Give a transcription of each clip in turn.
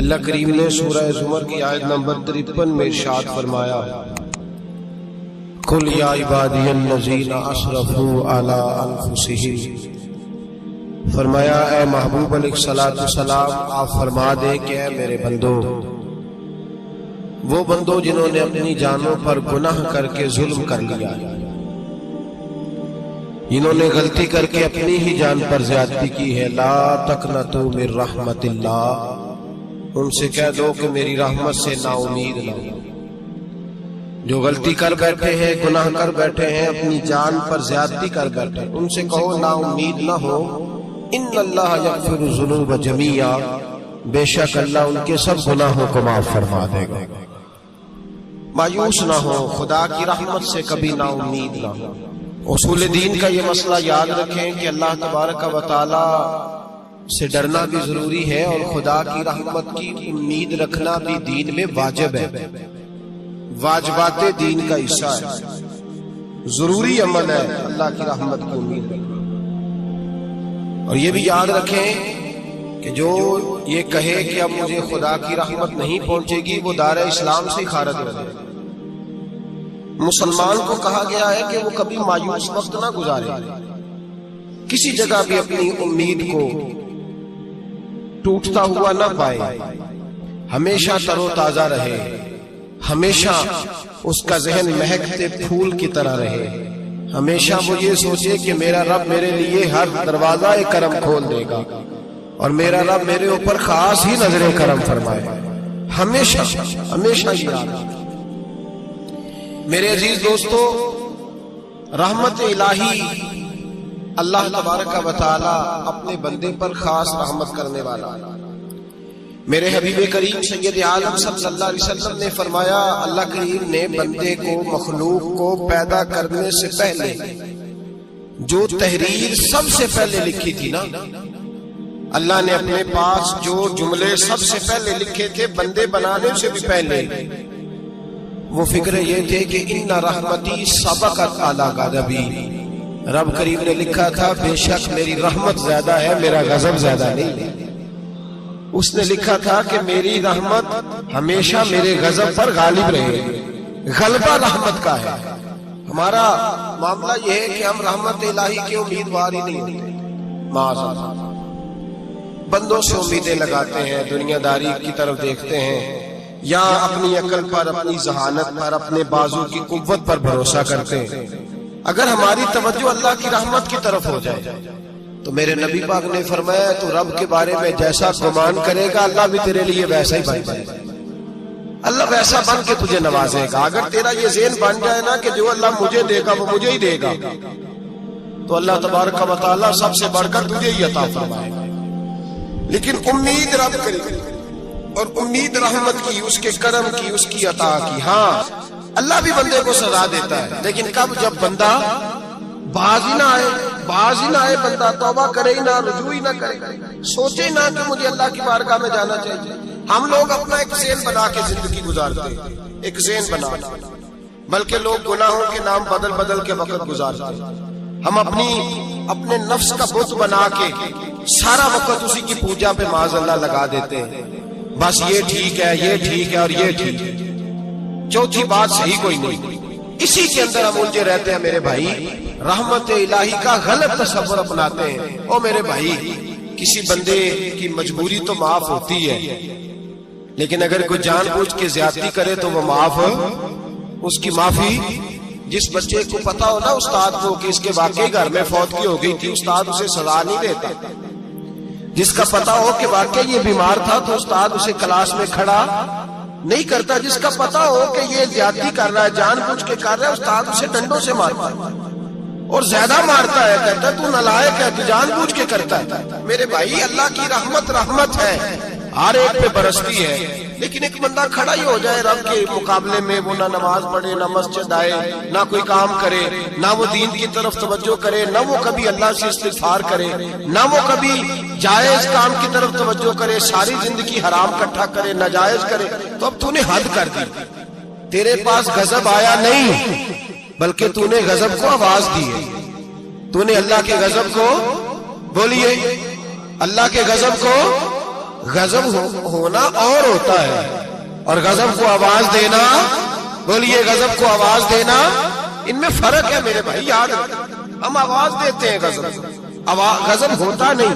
اللہ کریم نے سورہ زمر کی آیت نمبر 53 میں ارشاد فرمایا، قل یا عبادی الذین اسرفوا علی انفسہم، فرمایا اے محبوب علیہ السلام آپ فرما دیں کہ اے میرے بندو، وہ بندو جنہوں نے اپنی جانوں پر گناہ کر کے ظلم کر لیا، جنہوں نے غلطی کر کے اپنی ہی جان پر زیادتی کی ہے، لا تقنطوا من رحمت اللہ، ان سے کہہ دو کہ میری رحمت سے نا امید نہ ہو۔ جو غلطی کر بیٹھے ہیں، گناہ کر بیٹھے ہیں، اپنی جان پر زیادتی کر بیٹھے، ان سے کہو نا امید نہ ہو، ان اللہ یغفر الذنوب جمیعا، بے شک اللہ ان کے سب گناہوں کو معاف فرما دے گا۔ مایوس نہ ہو، خدا کی رحمت سے کبھی نا امید نہ ہو۔ اصول دین کا یہ مسئلہ یاد رکھیں کہ اللہ تبارک و تعالی سے ڈرنا بھی ضروری ہے، اور خدا کی رحمت کی امید رکھنا بھی دین میں واجب ہے، واجبات دین کا حصہ ہے، ضروری عمل ہے اللہ کی رحمت کی امید رکھنا۔ اور یہ بھی یاد رکھیں کہ جو یہ کہے کہ اب مجھے خدا کی رحمت نہیں پہنچے گی، وہ دار اسلام سے خارج ہو جائے۔ مسلمان کو کہا گیا ہے کہ وہ کبھی مایوس وقت نہ گزارے، کسی جگہ بھی اپنی امید کو ٹوٹتا ہوا نہ پائے، ہمیشہ تر و تازہ رہے، ہمیشہ اس کا ذہن مہکتے پھول کی طرح رہے، ہمیشہ وہ یہ سوچے کہ میرا رب میرے لیے ہر دروازہ کرم کھول دے گا، اور میرا رب میرے اوپر خاص ہی نظر کرم فرمائے، ہمیشہ ہمیشہ یاد۔ میرے عزیز دوستو، رحمت الہی اللہ تبارک و تعالی اپنے بندے پر خاص رحمت کرنے والا۔ میرے حبیب کریم سید عالم صلی اللہ علیہ وسلم نے فرمایا، اللہ کریم نے بندے کو، مخلوق کو پیدا کرنے سے پہلے جو تحریر سب سے پہلے لکھی تھی نا، اللہ نے اپنے پاس جو جملے سب سے پہلے لکھے تھے بندے بنانے سے بھی پہلے، وہ فکر یہ تھے کہ ان رحمتی سبقت اعلی غضبی، رب کریم نے لکھا تھا بے شک میری رحمت زیادہ ہے، میرا غضب زیادہ نہیں۔ اس نے لکھا تھا کہ میری رحمت ہمیشہ میرے غضب پر غالب رہے، غلبہ رحمت کا ہے۔ ہمارا معاملہ یہ ہے کہ ہم رحمت الہی کے امیدوار ہی نہیں ہوتے، معاذ اللہ، بندوں سے امیدیں لگاتے ہیں، دنیا داری کی طرف دیکھتے ہیں، یا اپنی عقل پر، اپنی ذہانت پر، اپنے بازو کی قوت پر بھروسہ کرتے ہیں۔ اگر ہماری توجہ اللہ کی رحمت کی طرف ہو جائے تو میرے نبی پاک نے فرمایا تو رب کے بارے میں جیسا گمان کرے گا اللہ بھی تیرے لیے ویسا ہی بن جائے گا، اللہ ویسا بن کے تجھے نوازے گا۔ اگر تیرا یہ ذہن بن جائے نا کہ جو اللہ مجھے دے گا وہ مجھے ہی دے گا، تو اللہ تبارک و تعالیٰ سب سے بڑھ کر تجھے ہی عطا فرمائے گا۔ لیکن امید رب کرے، اور امید رحمت کی، اس کے کرم کی، اس کی عطا کی۔ ہاں اللہ بھی بندے کو سزا دیتا ہے، لیکن کب؟ جب بندہ باز ہی نہ آئے، بندہ توبہ کرے ہی نہ، رجوع ہی نہ کرے، سوچے نہ کہ مجھے اللہ کی بارگاہ میں جانا چاہیے۔ ہم لوگ اپنا ایک ذہن بنا کے زندگی گزارتے ہیں، ایک ذہن بنا، بلکہ لوگ گناہوں کے نام بدل بدل کے وقت گزارتے ہیں۔ ہم اپنے نفس کا بت بنا کے سارا وقت اسی کی پوجا پہ معاذ اللہ لگا دیتے ہیں، بس یہ ٹھیک ہے، یہ ٹھیک ہے، اور یہ ٹھیک ہے، چوتھی بات صحیح کوئی نہیں۔ اسی کے اندر ہم الجھے رہتے ہیں میرے بھائی، رحمت الہی کا غلط تصور اپناتے ہیں۔ او میرے بھائی، کسی بندے کی مجبوری تو معاف ہوتی ہے، لیکن اگر کوئی جان بوجھ کے زیادتی کرے تو وہ معاف، اس کی معافی، جس بچے کو پتا ہو نا استاد کو کہ اس کے واقعی گھر میں فوت کی ہو گئی تھی، استاد اسے سزا نہیں دیتا۔ جس کا پتا ہو کہ واقعی یہ بیمار تھا تو استاد اسے کلاس میں کھڑا نہیں کرتا۔ جس کا پتا ہو کہ یہ زیادتی کر رہا ہے، جان بوجھ کے کر رہا ہے، استاد اسے ڈنڈوں سے مارتا ہے، اور زیادہ مارتا ہے، کہتا ہے تو نالائق ہے، تو جان بوجھ کے کرتا ہے۔ میرے بھائی، اللہ کی رحمت ہے، ہر ایک پہ برستی ہے، لیکن ایک بندہ کھڑا ہی ہو جائے رب کے مقابلے میں، وہ نہ نماز پڑھے، نہ مسجد آئے، نہ کوئی کام کرے، نہ وہ دین کی طرف توجہ کرے، نہ وہ کبھی اللہ سے استغفار کرے، نہ وہ کبھی جائز کام کی طرف توجہ کرے، ساری زندگی حرام کٹھا کرے، ناجائز کرے، تو اب تو نے حد کر دی۔ تیرے پاس غضب آیا نہیں، بلکہ تو نے غضب کو آواز دی ہے، تو نے اللہ کے غضب کو، بولیے، اللہ کے غضب کو غضب ہونا اور ہوتا ہے، اور غضب کو آواز دینا، بولیے غضب کو آواز دینا، ان میں فرق ہے میرے بھائی، یاد رکھیں۔ ہم آواز دیتے ہیں، غضب ہوتا نہیں۔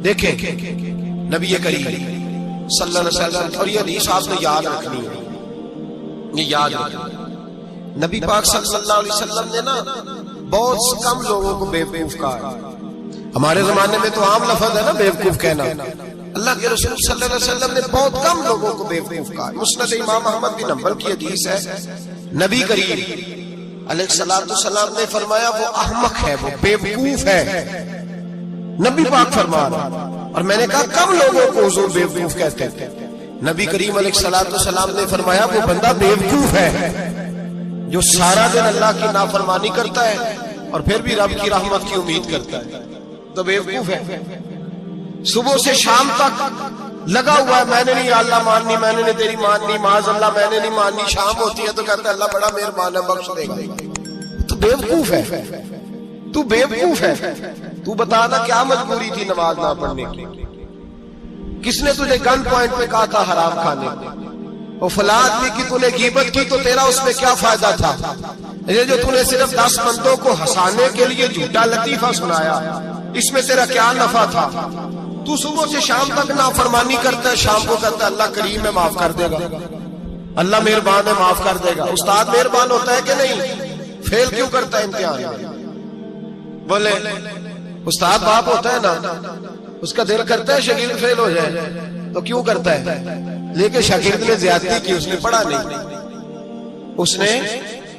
دیکھیں نبی کریم صلی اللہ علیہ وسلم، اور یہ حدیث آپ نے یاد رکھنی ہے، یہ یاد رکھنی۔ نبی پاک صلی اللہ علیہ وسلم نے نا بہت کم لوگوں کو بیوقوف کہا۔ ہمارے زمانے میں تو عام لفظ ہے نا بیوقوف کہنا، اللہ کے رسول صلی اللہ علیہ وسلم نے بہت کم لوگوں کو بیوقوف کہا۔ مسند امام احمد بن حنبل کی حدیث ہے، نبی کریم علیہ السلام نے فرمایا وہ احمق ہے، وہ بیوقوف ہے، نبی پاک فرما رہا۔ اور میں نے کہا کم لوگوں کو حضور بیوقوف کہتے ہیں، نبی کریم علیہ السلام نے فرمایا وہ بندہ بیوقوف ہے جو سارا دن اللہ کی نافرمانی کرتا ہے اور پھر بھی رب کی رحمت کی امید کرتا ہے، تو بیوقوف ہے۔ صبح سے شام تک لگا ہوا ہے، میں نے نہیں اللہ ماننی، میں نے نہیں تیری ماننی، معاذ اللہ میں نے نہیں ماننی، شام ہوتی ہے تو کہتا ہے اللہ بڑا مہربان ہے بخش دے گا، تو بیوقوف ہے، تو بیوقوف ہے۔ تو بتانا کیا مجبوری تھی نماز نہ پڑھنے کی؟ کس نے تجھے گن پوائنٹ پہ کہا تھا حرام کھانے کو؟ وہ فلاں آدمی کی تو نے غیبت کی تو تیرا اس میں کیا فائدہ تھا؟ یہ جو تو نے صرف 10 بندوں کو ہنسانے کے لیے جھوٹا لطیفہ سنایا، اس میں تیرا کیا نفع تھا؟ تو صبح سے شام تک نافرمانی کرتا ہے، شام کو کہتا ہے اللہ کریم ہے معاف کر دے گا، اللہ مہربان ہے معاف کر دے گا۔ استاد مہربان ہوتا ہے کہ نہیں؟ فیل کیوں کرتا ہے امتحان میں؟ بولے استاد باپ ہوتا ہے نا، اس کا دل کرتا ہے شاگرد فیل ہو جائے، تو کیوں کرتا ہے؟ لیکن شاگرد نے زیادتی کی، اس نے پڑھا نہیں، اس نے،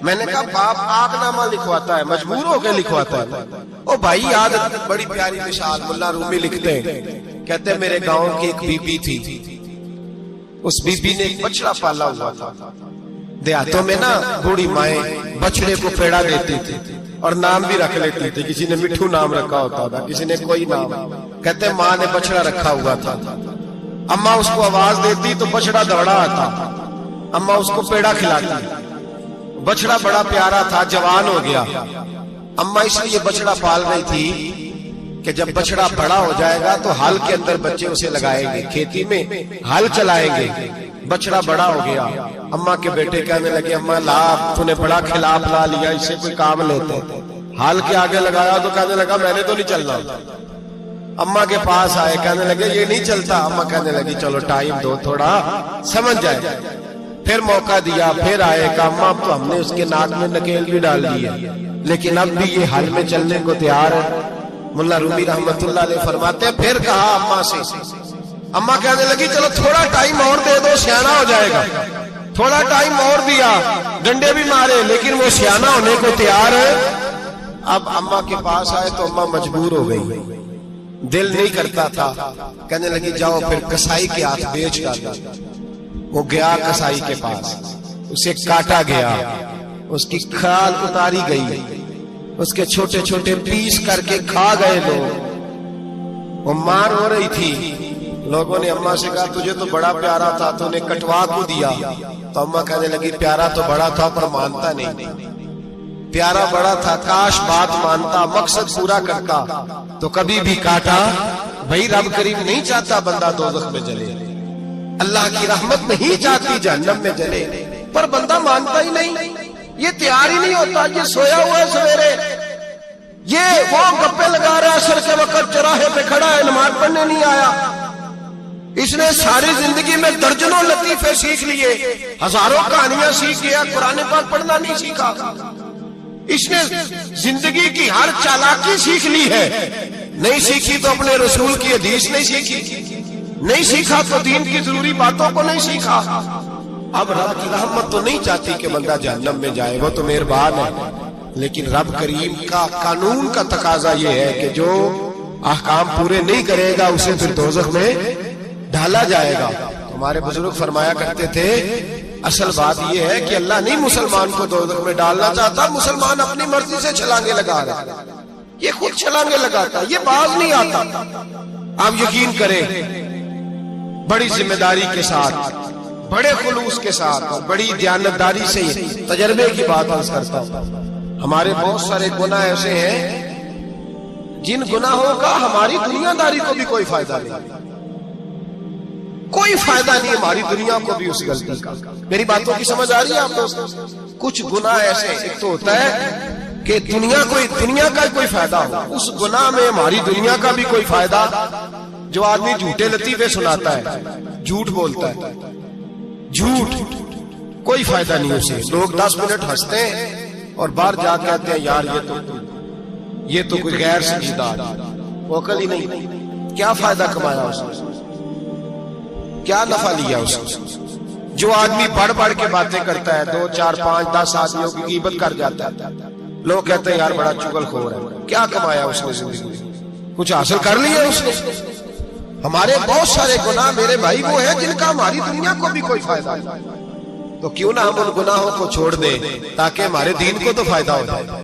میں نے کہا باپ آگ نامہ لکھواتا ہے، مجبور ہو کے لکھواتا ہے۔ او بھائی یاد، بڑی پیاری مثال ملا رومی لکھتے ہیں، کہتے ہیں میرے گاؤں کی ایک بی بی تھی، اس بی بی نے ایک بچڑا پالا ہوا تھا۔ دیہاتوں میں نا بوڑھی مائیں بچڑے کو پیڑا دیتی تھی اور نام بھی رکھ لیتی تھی، کسی نے مٹھو نام رکھا ہوتا تھا، کسی نے کوئی نام۔ کہتے ہیں ماں نے بچڑا رکھا ہوا تھا، اماں اس کو آواز دیتی تو بچڑا دوڑا آتا، اماں اس کو پیڑا کھلاتی، بچڑا بڑا پیارا تھا، جوان ہو گیا۔ اماں اس لیے بچڑا پال رہی تھی کہ جب بچڑا بڑا ہو جائے گا تو ہل کے اندر بچے اسے لگائیں گے، کھیتی میں ہل چلائیں گے۔ بچڑا بڑا ہو گیا، اماں کے بیٹے کہنے لگے اماں لا، تو نے بڑا کھلا پلا لیا، اس سے کوئی کام لیتے، ہل کے آگے لگایا تو کہنے لگا میں نے تو نہیں چلنا۔ اماں کے پاس آئے، کہنے لگے یہ نہیں چلتا، اماں کہنے لگی چلو ٹائم دو تھوڑا سمجھ جائے۔ پھر موقع دیا، پھر آئے، کہا اماں اب تو ہم نے اس کے ناک میں نکیل بھی ڈال دی ہے لیکن اب بھی یہ حل میں چلنے کو تیار ہے۔ ملا رومی رحمت اللہ علیہ فرماتے ہیں پھر کہا اماں سے، اماں کہنے لگی چلو تھوڑا ٹائم اور دے دو، سیانا ہو جائے گا۔ تھوڑا ٹائم اور دیا، ڈنڈے بھی مارے لیکن وہ سیانا ہونے کو تیار ہے۔ اب اماں کے پاس آئے تو اماں مجبور ہو گئی، دل نہیں کرتا تھا، کہنے لگی جاؤ پھر کسائی کے ہاتھ بیچ ڈالو۔ وہ گیا کسائی کے پاس، اسے کاٹا گیا، اس کی کھال اتاری گئی، اس کے چھوٹے چھوٹے پیس کر کے کھا گئے لوگ۔ وہ مار ہو رہی تھی، لوگوں نے اماں سے کہا تجھے تو بڑا پیارا تھا، تو نے کٹوا کو دیا۔ تو اماں کہنے لگی پیارا تو بڑا تھا پر مانتا نہیں، پیارا بڑا تھا، کاش بات مانتا، مقصد پورا کرتا تو کبھی بھی کاٹا۔ بھائی رب کریم نہیں چاہتا بندہ دوزخ میں جلے، اللہ کی رحمت نہیں چاہتی جہنم میں جلے، پر بندہ مانتا ہی نہیں، یہ تیار ہی نہیں ہوتا، یہ سویا ہوا ہے سویرے، یہ وہ گپے لگا رہا ہے عصر کے وقت چوراہے پہ کھڑا ہے، نماز پڑھنے نہیں آیا۔ اس نے ساری زندگی میں درجنوں لطیفے سیکھ لیے، ہزاروں کہانیاں سیکھ گیا، قرآن پاک پڑھنا نہیں سیکھا۔ اس نے زندگی کی ہر چالاکی سیکھ لی ہے، نہیں سیکھی تو اپنے رسول کی حدیث نہیں سیکھی، نہیں سیکھا تو دین کی ضروری باتوں کو نہیں سیکھا۔ اب رب کی رحمت تو نہیں چاہتی کہ بندہ جہنم میں جائے، وہ تو مہربان ہے، لیکن رب کریم کا قانون کا تقاضا یہ ہے کہ جو احکام پورے نہیں کرے گا اسے پھر دوزخ میں ڈالا جائے گا۔ ہمارے بزرگ فرمایا کرتے تھے اصل بات یہ ہے کہ اللہ نہیں مسلمان کو دوزخ میں ڈالنا چاہتا، مسلمان اپنی مرضی سے چھلانگے لگا رہا ہے، یہ خود چھلانگے لگاتا، یہ باز نہیں آتا۔ آپ یقین کریں بڑی ذمہ داری کے ساتھ، بڑے خلوص کے ساتھ اور بڑی دیانتداری سے تجربے کی بات عرض کرتا ہوں، ہمارے بہت سارے گناہ ایسے ہیں جن گناہوں کا ہماری دنیا داری کو بھی کوئی فائدہ نہیں۔ کوئی فائدہ نہیں ہماری دنیا کو بھی اس غلطی کا. میری باتوں کی سمجھ آ رہی ہے آپ دوستوں؟ کچھ گناہ ایسے ایک تو ہوتا ہے کہ دنیا کا کوئی فائدہ ہو، اس گناہ میں ہماری دنیا کا بھی کوئی فائدہ. جو آدمی جھوٹے لطیفے سناتا ہے، جھوٹ بولتا ہے، جھوٹ کوئی فائدہ نہیں اسے. لوگ 10 منٹ ہنستے ہیں اور باہر جا کے کہتے ہیں یار یہ تو کوئی غیر سنجیدہ آدمی، وہ عقل ہی نہیں. کیا فائدہ کمایا اس نے؟ کیا نفع لیا اس نے؟ جو آدمی بڑھ کے باتیں کرتا ہے، 2 4 5 10 آدمیوں کی غیبت کر جاتا ہے، لوگ کہتے ہیں یار بڑا چغل خور ہے. کیا کمایا اس نے زندگی میں؟ کچھ حاصل کر لیا اس نے؟ ہمارے بہت سارے گناہ میرے بھائی وہ ہیں جن کا ہماری دنیا کو بھی کوئی فائدہ نہیں. تو کیوں نہ ہم ان گناہوں کو چھوڑ دیں تاکہ ہمارے دین کو تو فائدہ ہو جائے.